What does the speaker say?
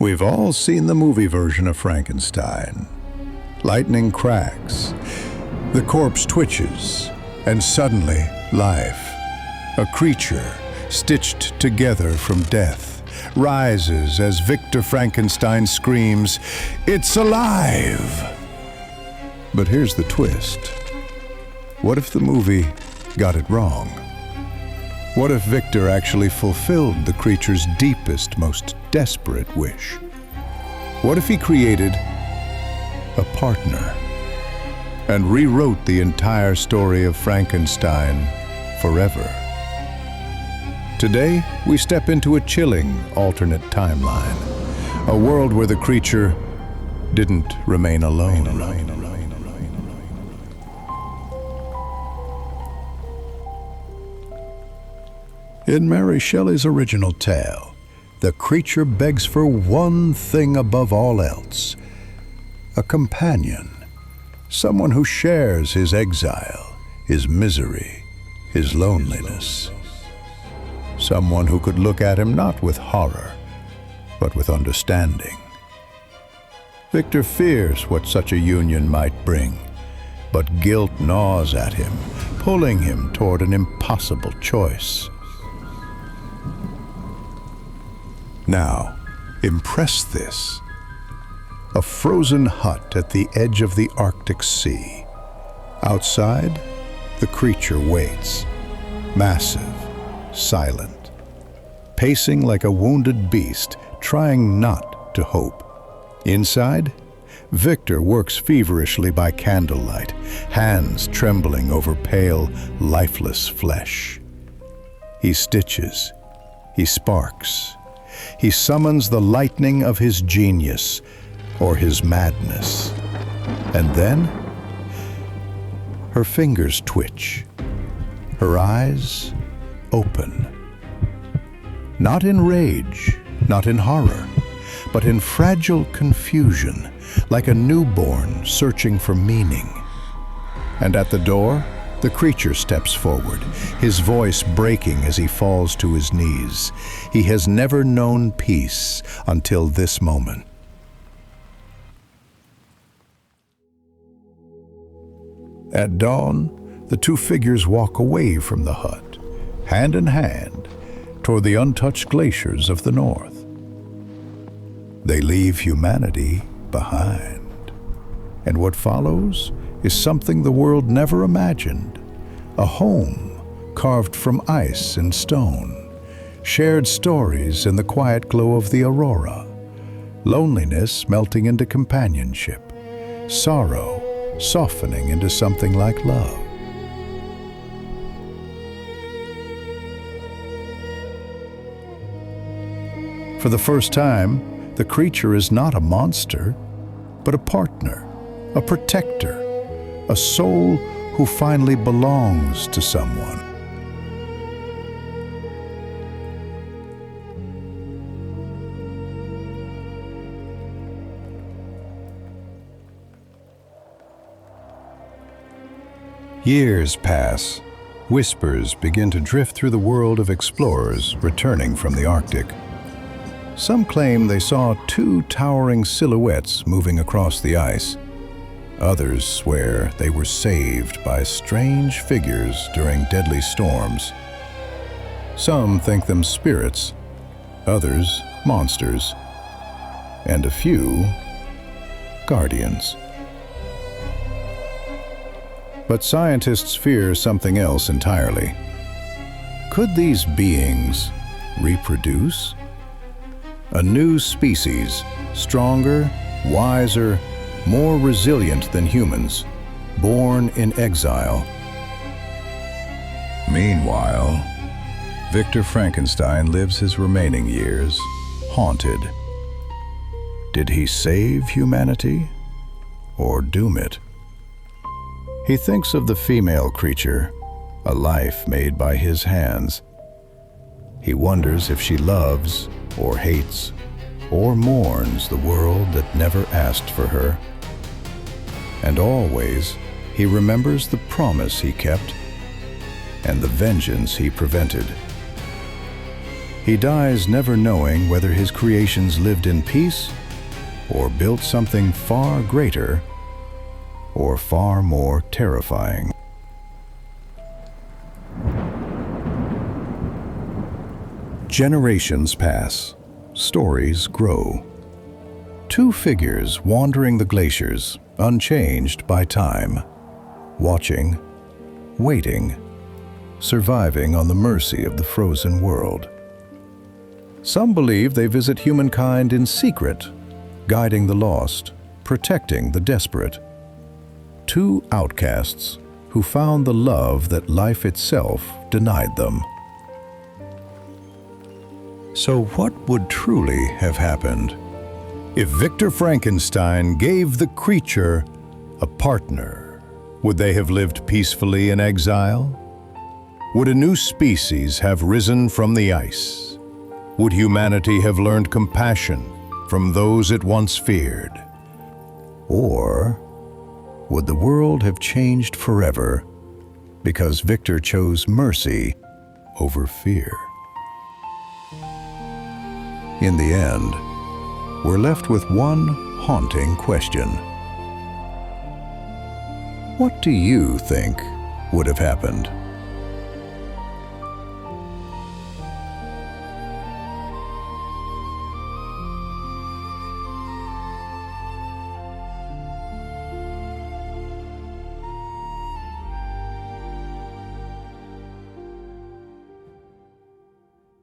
We've all seen the movie version of Frankenstein. Lightning cracks, the corpse twitches, and suddenly, life. A creature, stitched together from death, rises as Victor Frankenstein screams, "It's alive!" But here's the twist. What if the movie got it wrong? What if Victor actually fulfilled the creature's deepest, most desperate wish? What if he created a partner and rewrote the entire story of Frankenstein forever? Today, we step into a chilling alternate timeline, a world where the creature didn't remain alone. In Mary Shelley's original tale, the creature begs for one thing above all else: a companion, someone who shares his exile, his misery, his loneliness. Someone who could look at him not with horror, but with understanding. Victor fears what such a union might bring, but guilt gnaws at him, pulling him toward an impossible choice. Now, impress this. A frozen hut at the edge of the Arctic Sea. Outside, the creature waits, massive, silent, pacing like a wounded beast, trying not to hope. Inside, Victor works feverishly by candlelight, hands trembling over pale, lifeless flesh. He stitches, he sparks, he summons the lightning of his genius or his madness. And then, her fingers twitch, her eyes open. Not in rage, not in horror, but in fragile confusion, like a newborn searching for meaning. And at the door, the creature steps forward, his voice breaking as he falls to his knees. He has never known peace until this moment. At dawn, the two figures walk away from the hut, hand in hand, toward the untouched glaciers of the north. They leave humanity behind. And what follows is something the world never imagined: a home carved from ice and stone, shared stories in the quiet glow of the aurora, loneliness melting into companionship, sorrow softening into something like love. For the first time, the creature is not a monster, but a partner, a protector, a soul who finally belongs to someone. Years pass. Whispers begin to drift through the world of explorers returning from the Arctic. Some claim they saw two towering silhouettes moving across the ice. Others swear they were saved by strange figures during deadly storms. Some think them spirits, others monsters, and a few guardians. But scientists fear something else entirely. Could these beings reproduce? A new species, stronger, wiser, more resilient than humans, born in exile. Meanwhile, Victor Frankenstein lives his remaining years haunted. Did he save humanity or doom it? He thinks of the female creature, a life made by his hands. He wonders if she loves or hates or mourns the world that never asked for her. And always, he remembers the promise he kept and the vengeance he prevented. He dies never knowing whether his creations lived in peace or built something far greater or far more terrifying. Generations pass, stories grow. Two figures wandering the glaciers, unchanged by time, watching, waiting, surviving on the mercy of the frozen world. Some believe they visit humankind in secret, guiding the lost, protecting the desperate. Two outcasts who found the love that life itself denied them. So what would truly have happened if Victor Frankenstein gave the creature a partner? Would they have lived peacefully in exile? Would a new species have risen from the ice? Would humanity have learned compassion from those it once feared? Or would the world have changed forever because Victor chose mercy over fear? In the end, we're left with one haunting question. What do you think would have happened?